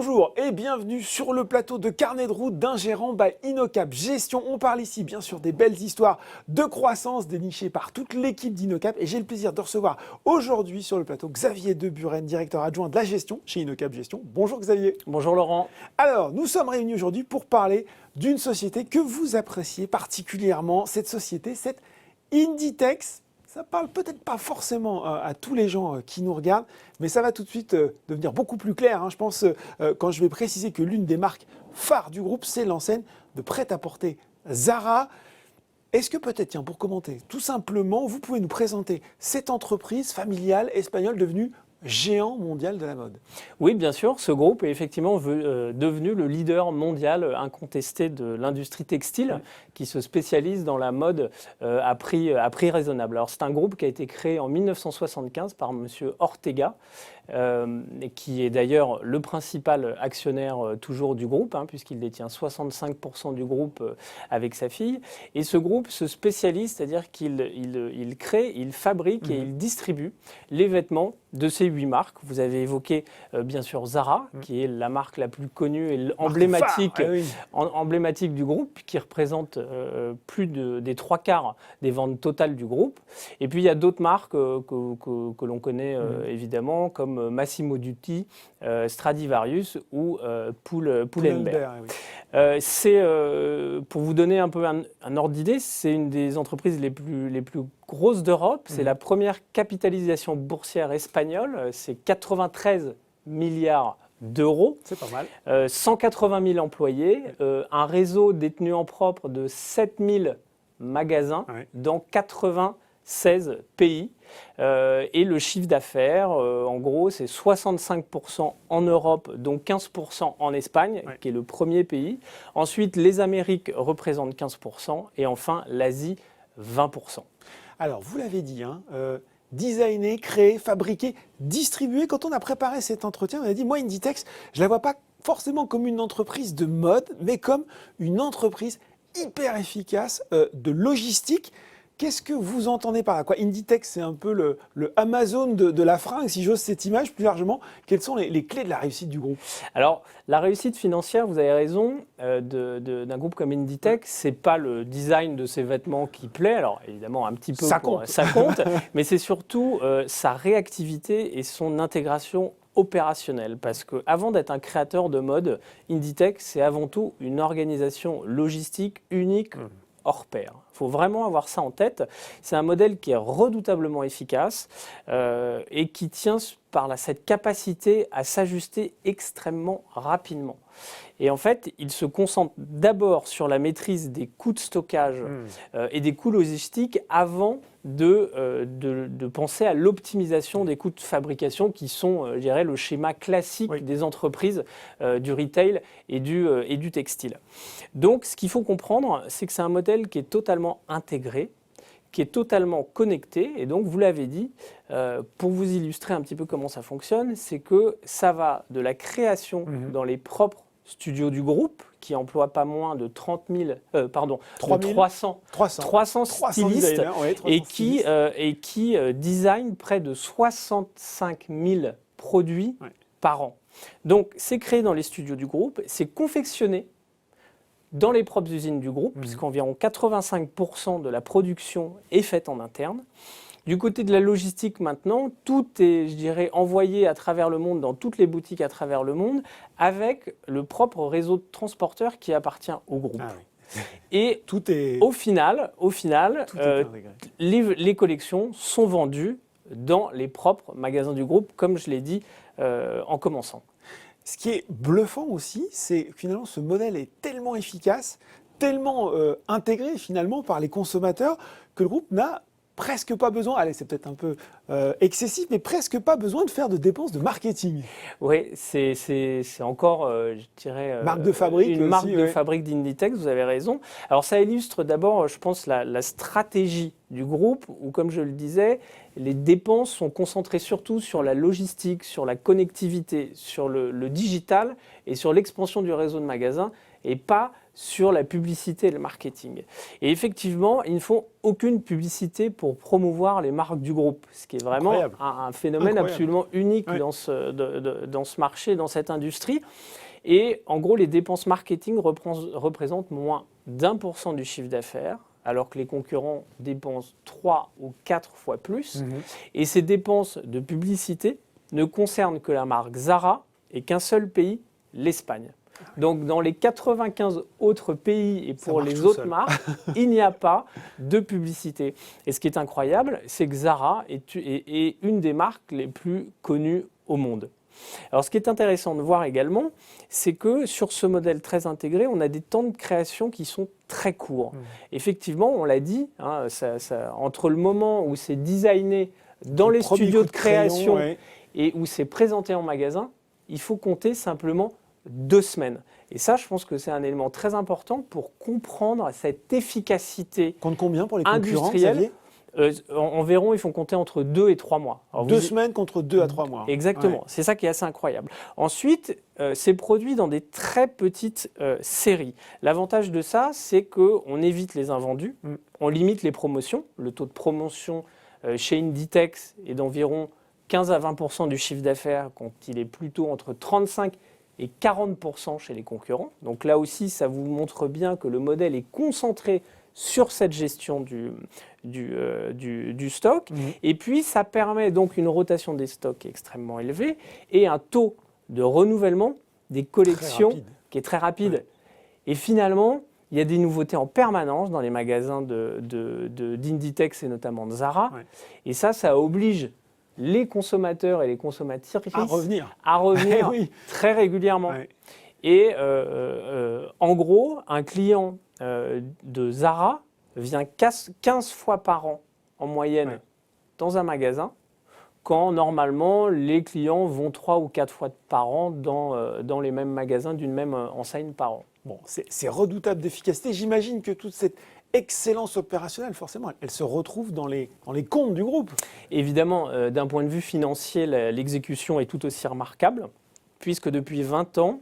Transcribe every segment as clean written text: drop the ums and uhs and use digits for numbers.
Bonjour et bienvenue sur le plateau de Carnet de route d'un gérant by InnoCap Gestion. On parle ici bien sûr des belles histoires de croissance dénichées par toute l'équipe d'InnoCap et j'ai le plaisir de recevoir aujourd'hui sur le plateau Xavier Deburen, directeur adjoint de la gestion chez InnoCap Gestion. Bonjour Xavier. Bonjour Laurent. Alors, nous sommes réunis aujourd'hui pour parler d'une société que vous appréciez particulièrement. Cette société, c'est Inditex. Ça parle peut-être pas forcément à tous les gens qui nous regardent, mais ça va tout de suite devenir beaucoup plus clair. Je pense quand je vais préciser que l'une des marques phares du groupe, c'est l'enseigne de prêt-à-porter Zara. Est-ce que peut-être, tiens, pour commenter, tout simplement, vous pouvez nous présenter cette entreprise familiale espagnole devenue géant mondial de la mode? Oui, bien sûr, ce groupe est effectivement devenu le leader mondial incontesté de l'industrie textile qui se spécialise dans la mode à prix raisonnable. Alors, c'est un groupe qui a été créé en 1975 par monsieur Ortega, qui est d'ailleurs le principal actionnaire toujours du groupe, puisqu'il détient 65% du groupe avec sa fille. Et ce groupe se spécialise, c'est-à-dire qu'il crée, il fabrique et il distribue les vêtements de ces 8 marques. Vous avez évoqué bien sûr Zara, qui est la marque la plus connue et emblématique, emblématique du groupe, qui représente plus des 3/4 des ventes totales du groupe. Et puis il y a d'autres marques que l'on connaît évidemment, comme Massimo Dutti, Stradivarius ou Pull&Bear. C'est, pour vous donner un peu un ordre d'idée, c'est une des entreprises les plus grosses d'Europe. C'est la première capitalisation boursière espagnole. C'est 93 milliards d'euros. C'est pas mal. 180 000 employés, un réseau détenu en propre de 7 000 magasins dans 96 pays. Et le chiffre d'affaires, en gros, c'est 65% en Europe, dont 15% en Espagne, qui est le premier pays. Ensuite, les Amériques représentent 15% et enfin l'Asie, 20%. Alors, vous l'avez dit, designé, créé, fabriqué, distribué. Quand on a préparé cet entretien, on a dit, moi, Inditex, je ne la vois pas forcément comme une entreprise de mode, mais comme une entreprise hyper efficace de logistique. Qu'est-ce que vous entendez par là, quoi? Inditex, c'est un peu le Amazon de la fringue, si j'ose cette image. Plus largement, quelles sont les clés de la réussite du groupe? Alors, la réussite financière, vous avez raison, d'un groupe comme Inditex, c'est pas le design de ses vêtements qui plaît. Alors, évidemment, un petit peu, ça compte, mais c'est surtout sa réactivité et son intégration opérationnelle. Parce qu'avant d'être un créateur de mode, Inditex, c'est avant tout une organisation logistique unique, hors pair. Il faut vraiment avoir ça en tête. C'est un modèle qui est redoutablement efficace et qui tient par cette capacité à s'ajuster extrêmement rapidement. Et en fait, il se concentre d'abord sur la maîtrise des coûts de stockage et des coûts logistiques avant de penser à l'optimisation des coûts de fabrication qui sont, je dirais, le schéma classique des entreprises du retail et du textile. Donc, ce qu'il faut comprendre, c'est que c'est un modèle qui est totalement intégré, qui est totalement connecté. Et donc, vous l'avez dit, pour vous illustrer un petit peu comment ça fonctionne, c'est que ça va de la création dans les propres studios du groupe, qui emploie pas moins de 300 stylistes et qui design près de 65 000 produits par an. Donc, c'est créé dans les studios du groupe, c'est confectionné dans les propres usines du groupe, puisqu'environ 85% de la production est faite en interne. Du côté de la logistique maintenant, tout est, je dirais, envoyé à travers le monde, dans toutes les boutiques à travers le monde, avec le propre réseau de transporteurs qui appartient au groupe. Et au final, les collections sont vendues dans les propres magasins du groupe, comme je l'ai dit en commençant. Ce qui est bluffant aussi, c'est que finalement ce modèle est tellement efficace, tellement intégré finalement par les consommateurs, que le groupe n'a presque pas besoin, allez c'est peut-être un peu excessif, mais presque pas besoin de faire de dépenses de marketing. Oui, c'est encore, je dirais, marque de fabrique une marque de fabrique d'Inditex, vous avez raison. Alors ça illustre d'abord, je pense, la stratégie du groupe, où comme je le disais, les dépenses sont concentrées surtout sur la logistique, sur la connectivité, sur le digital et sur l'expansion du réseau de magasins, et pas sur la publicité et le marketing. Et effectivement, ils ne font aucune publicité pour promouvoir les marques du groupe, ce qui est vraiment un phénomène absolument unique dans ce marché, dans cette industrie. Et en gros, les dépenses marketing représentent moins d'1% du chiffre d'affaires, alors que les concurrents dépensent 3 ou 4 fois plus. Et ces dépenses de publicité ne concernent que la marque Zara et qu'un seul pays, l'Espagne. Donc, dans les 95 autres pays et pour les autres marques, il n'y a pas de publicité. Et ce qui est incroyable, c'est que Zara est une des marques les plus connues au monde. Alors, ce qui est intéressant de voir également, c'est que sur ce modèle très intégré, on a des temps de création qui sont très courts. Effectivement, on l'a dit, hein, entre le moment où c'est designé dans les studios de création et où c'est présenté en magasin, il faut compter simplement 2 semaines. Et ça, je pense que c'est un élément très important pour comprendre cette efficacité compte combien pour les concurrents, industrielle. Environ, ils font compter entre 2 et 3 mois. Alors 2 semaines contre 2 à 3 mois. Exactement, c'est ça qui est assez incroyable. Ensuite, c'est produit dans des très petites séries. L'avantage de ça, c'est qu'on évite les invendus, on limite les promotions. Le taux de promotion chez Inditex est d'environ 15 à 20% du chiffre d'affaires, quand il est plutôt entre 35 et 40% chez les concurrents. Donc là aussi, ça vous montre bien que le modèle est concentré sur cette gestion du stock. Et puis, ça permet donc une rotation des stocks extrêmement élevée et un taux de renouvellement des collections qui est très rapide. Et finalement, il y a des nouveautés en permanence dans les magasins d'Inditex et notamment de Zara. Et ça oblige les consommateurs et les consommatrices à revenir très régulièrement. Et en gros, un client de Zara vient 15 fois par an en moyenne dans un magasin, quand normalement les clients vont 3 ou 4 fois par an dans les mêmes magasins d'une même enseigne par an. Bon, c'est redoutable d'efficacité. J'imagine que toute cette excellence opérationnelle, forcément, elle se retrouve dans les comptes du groupe. Évidemment, d'un point de vue financier, l'exécution est tout aussi remarquable, puisque depuis 20 ans,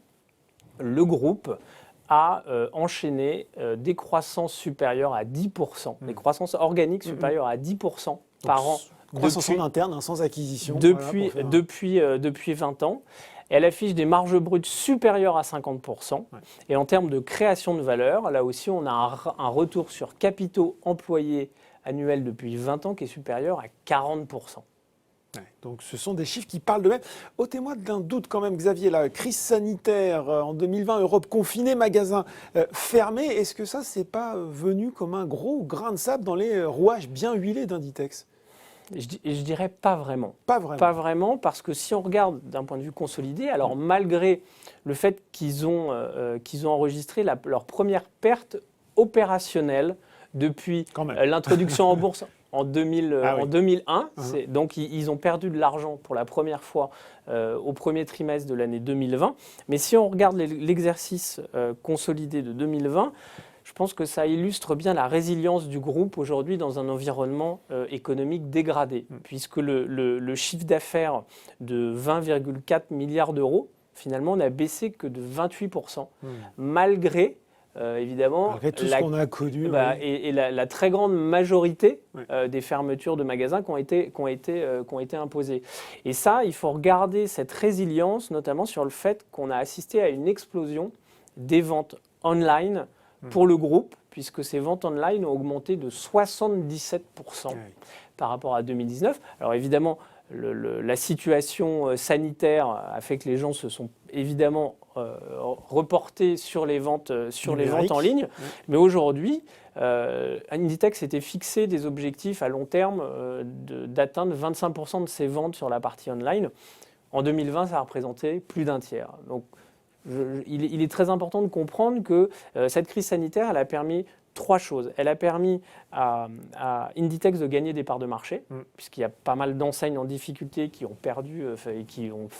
le groupe a enchaîné des croissances supérieures à 10%, des croissances organiques supérieures à 10% par an. Croissance en interne, sans acquisition. Depuis 20 ans. Elle affiche des marges brutes supérieures à 50%. Et en termes de création de valeur, là aussi, on a un retour sur capitaux employés annuels depuis 20 ans qui est supérieur à 40%. Donc ce sont des chiffres qui parlent d'eux-mêmes. Ôtez-moi d'un doute quand même, Xavier, la crise sanitaire en 2020, Europe confinée, magasins fermés, est-ce que ça, c'est pas venu comme un gros grain de sable dans les rouages bien huilés d'Inditex ? Je dirais pas vraiment. Pas vraiment. Pas vraiment, parce que si on regarde d'un point de vue consolidé, alors malgré le fait qu'ils ont enregistré leur première perte opérationnelle depuis l'introduction en bourse en 2001, donc ils ont perdu de l'argent pour la première fois au premier trimestre de l'année 2020. Mais si on regarde l'exercice consolidé de 2020, je pense que ça illustre bien la résilience du groupe aujourd'hui dans un environnement économique dégradé, puisque le chiffre d'affaires de 20,4 milliards d'euros, finalement, n'a baissé que de 28%, malgré évidemment tout ce qu'on a connu et la très grande majorité des fermetures de magasins qui ont été imposées. Et ça, il faut regarder cette résilience, notamment sur le fait qu'on a assisté à une explosion des ventes online pour le groupe, puisque ces ventes online ont augmenté de 77% par rapport à 2019. Alors évidemment, la situation sanitaire a fait que les gens se sont évidemment reportés sur les ventes en ligne. Mais aujourd'hui, Inditex s'était fixé des objectifs à long terme d'atteindre 25% de ses ventes sur la partie online. En 2020, ça a représenté plus d'un tiers. Donc, il est très important de comprendre que cette crise sanitaire, elle a permis 3 choses. Elle a permis à Inditex de gagner des parts de marché, puisqu'il y a pas mal d'enseignes en difficulté qui ont perdu, qui ont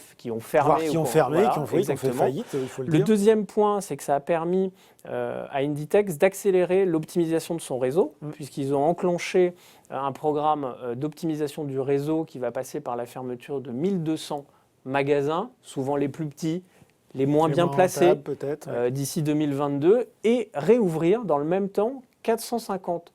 fermé. Voire qui ont fermé, qui ont fait faillite, il faut le dire. Le deuxième point, c'est que ça a permis à Inditex d'accélérer l'optimisation de son réseau, puisqu'ils ont enclenché un programme d'optimisation du réseau qui va passer par la fermeture de 1200 magasins, souvent les plus petits, les moins bien placés peut-être, d'ici 2022 et réouvrir dans le même temps 450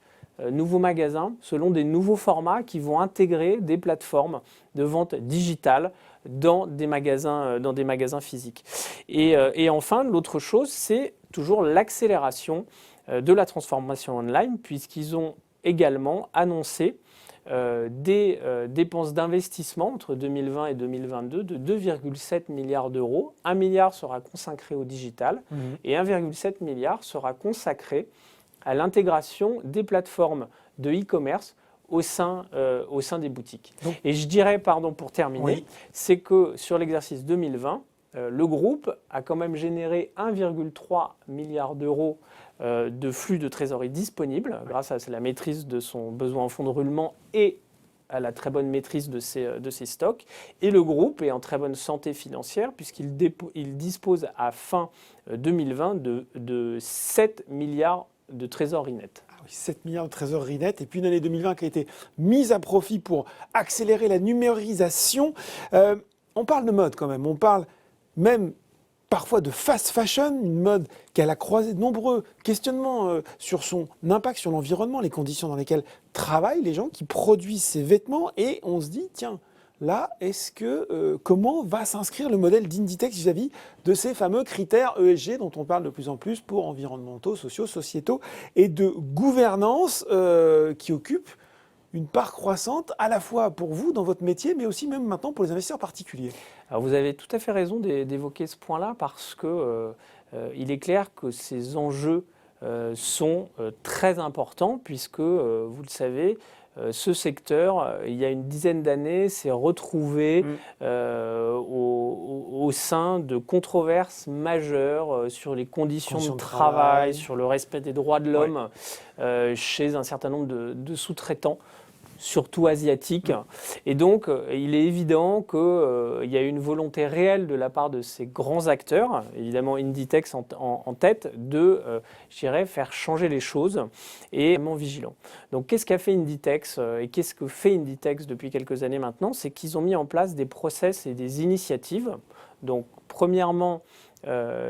nouveaux magasins selon des nouveaux formats qui vont intégrer des plateformes de vente digitale dans des magasins physiques. Et enfin, l'autre chose, c'est toujours l'accélération de la transformation online, puisqu'ils ont également annoncé des dépenses d'investissement entre 2020 et 2022 de 2,7 milliards d'euros. 1 milliard sera consacré au digital et 1,7 milliard sera consacré à l'intégration des plateformes de e-commerce au sein des boutiques. Donc, et je dirais, pour terminer, c'est que sur l'exercice 2020, le groupe a quand même généré 1,3 milliard d'euros de flux de trésorerie disponibles grâce à la maîtrise de son besoin en fonds de roulement et à la très bonne maîtrise de ses stocks. Et le groupe est en très bonne santé financière puisqu'il dispose à fin 2020 de 7 milliards de trésorerie nette. 7 milliards de trésorerie nette et puis une année 2020 qui a été mise à profit pour accélérer la numérisation. On parle de mode quand même, on parle même parfois de fast fashion, une mode qui a la croisée de nombreux questionnements sur son impact sur l'environnement, les conditions dans lesquelles travaillent les gens qui produisent ces vêtements et on se dit tiens, là, comment va s'inscrire le modèle d'Inditex vis-à-vis de ces fameux critères ESG dont on parle de plus en plus pour environnementaux, sociaux, sociétaux et de gouvernance qui occupent une part croissante à la fois pour vous dans votre métier, mais aussi même maintenant pour les investisseurs particuliers. Alors vous avez tout à fait raison d'évoquer ce point-là parce que il est clair que ces enjeux sont très importants puisque, vous le savez, ce secteur, il y a une dizaine d'années, s'est retrouvé au sein de controverses majeures sur les conditions de travail, sur le respect des droits de l'homme chez un certain nombre de sous-traitants, surtout asiatiques. Et donc, il est évident qu'il y a une volonté réelle de la part de ces grands acteurs, évidemment Inditex en tête, de, faire changer les choses et vraiment vigilant. Donc, qu'est-ce qu'a fait Inditex et qu'est-ce que fait Inditex depuis quelques années maintenant? C'est qu'ils ont mis en place des process et des initiatives. Donc, premièrement,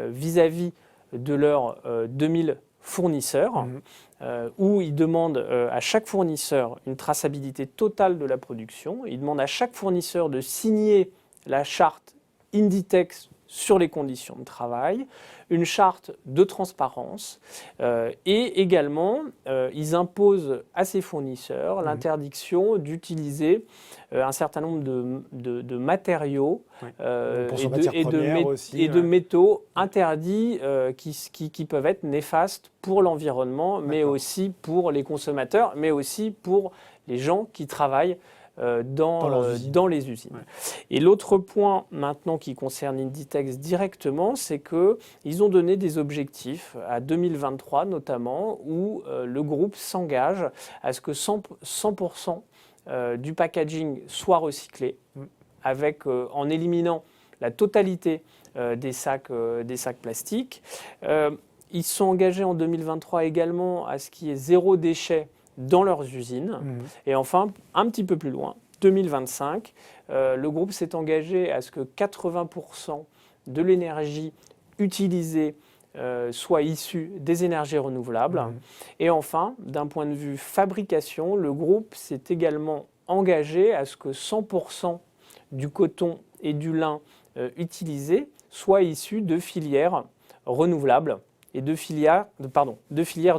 vis-à-vis de leurs 2000 fournisseurs, où ils demandent à chaque fournisseur une traçabilité totale de la production. Ils demandent à chaque fournisseur de signer la charte Inditex sur les conditions de travail, une charte de transparence et également ils imposent à ces fournisseurs l'interdiction d'utiliser un certain nombre de matériaux et de métaux interdits qui peuvent être néfastes pour l'environnement, mais aussi pour les consommateurs, mais aussi pour les gens qui travaillent dans les usines. Ouais. Et l'autre point maintenant qui concerne Inditex directement, c'est qu'ils ont donné des objectifs à 2023 notamment, où le groupe s'engage à ce que 100% du packaging soit recyclé, en éliminant la totalité des sacs plastiques. Ils sont engagés en 2023 également à ce qu'il y ait zéro déchet dans leurs usines. Et enfin, un petit peu plus loin, 2025, le groupe s'est engagé à ce que 80% de l'énergie utilisée soit issue des énergies renouvelables. Et enfin, d'un point de vue fabrication, le groupe s'est également engagé à ce que 100% du coton et du lin utilisés soient issus de filières renouvelables et de filières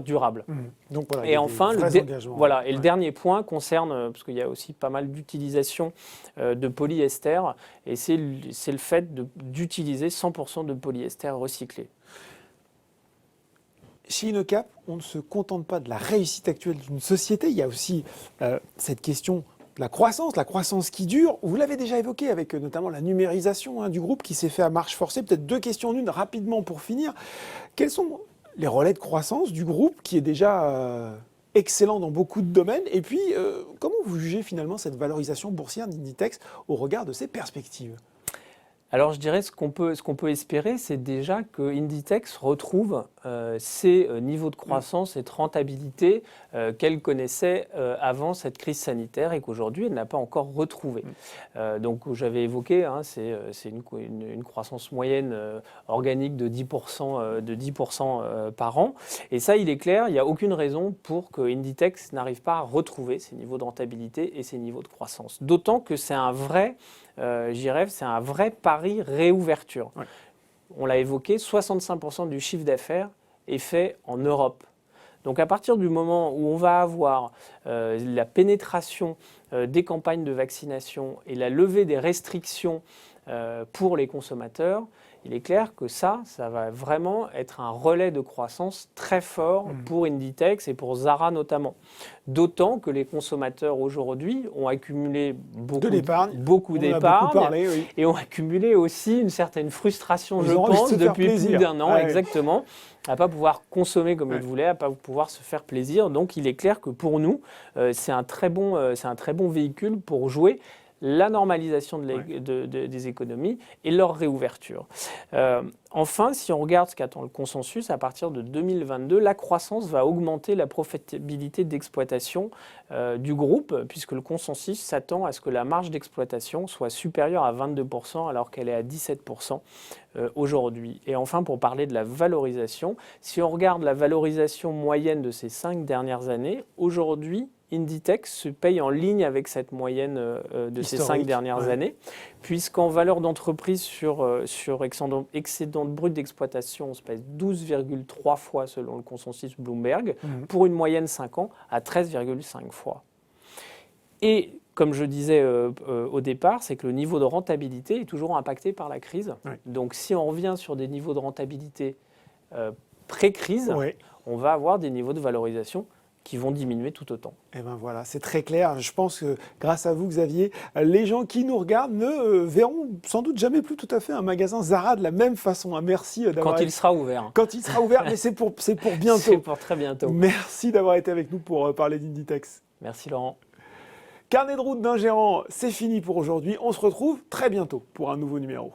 durables. Donc voilà, et enfin, le dernier point concerne, parce qu'il y a aussi pas mal d'utilisation de polyester, et c'est le fait d'utiliser 100% de polyester recyclé. Chez InnoCap, on ne se contente pas de la réussite actuelle d'une société, il y a aussi cette question de la croissance qui dure. Vous l'avez déjà évoqué avec notamment la numérisation du groupe qui s'est fait à marche forcée. Peut-être deux questions en une rapidement pour finir. Quels sont les relais de croissance du groupe qui est déjà excellent dans beaucoup de domaines? Et puis, comment vous jugez finalement cette valorisation boursière d'Inditex au regard de ses perspectives? Alors je dirais ce qu'on peut espérer, c'est déjà que Inditex retrouve ses niveaux de croissance et de rentabilité qu'elle connaissait avant cette crise sanitaire et qu'aujourd'hui elle n'a pas encore retrouvé. Donc j'avais évoqué, hein, c'est une croissance moyenne organique de 10%, par an. Et ça, il est clair, il n'y a aucune raison pour que Inditex n'arrive pas à retrouver ses niveaux de rentabilité et ses niveaux de croissance. D'autant que c'est un vrai c'est un vrai pari réouverture. Ouais. On l'a évoqué, 65% du chiffre d'affaires est fait en Europe. Donc à partir du moment où on va avoir la pénétration des campagnes de vaccination et la levée des restrictions pour les consommateurs, il est clair que ça va vraiment être un relais de croissance très fort pour Inditex et pour Zara notamment. D'autant que les consommateurs aujourd'hui ont accumulé beaucoup d'épargne et ont accumulé aussi une certaine frustration, je pense, depuis plus d'1 an, exactement, à ne pas pouvoir consommer comme ils voulaient, à ne pas pouvoir se faire plaisir. Donc il est clair que pour nous, c'est un très bon véhicule pour jouer la normalisation des économies et leur réouverture. Enfin, si on regarde ce qu'attend le consensus, à partir de 2022, la croissance va augmenter la profitabilité d'exploitation du groupe, puisque le consensus s'attend à ce que la marge d'exploitation soit supérieure à 22%, alors qu'elle est à 17% aujourd'hui. Et enfin, pour parler de la valorisation, si on regarde la valorisation moyenne de ces 5 dernières années, aujourd'hui, Inditex se paye en ligne avec cette moyenne de ces 5 dernières années, puisqu'en valeur d'entreprise sur excédent brut d'exploitation, on se paye 12,3 fois selon le consensus Bloomberg, pour une moyenne 5 ans à 13,5 fois. Et comme je disais au départ, c'est que le niveau de rentabilité est toujours impacté par la crise. Donc si on revient sur des niveaux de rentabilité pré-crise, on va avoir des niveaux de valorisation qui vont diminuer tout autant. Et ben voilà, c'est très clair. Je pense que grâce à vous, Xavier, les gens qui nous regardent ne verront sans doute jamais plus tout à fait un magasin Zara de la même façon. Merci d'avoir... Quand il sera ouvert. Quand il sera ouvert, mais c'est pour bientôt. C'est pour très bientôt. Merci d'avoir été avec nous pour parler d'Inditex. Merci Laurent. Carnet de route d'un gérant, c'est fini pour aujourd'hui. On se retrouve très bientôt pour un nouveau numéro.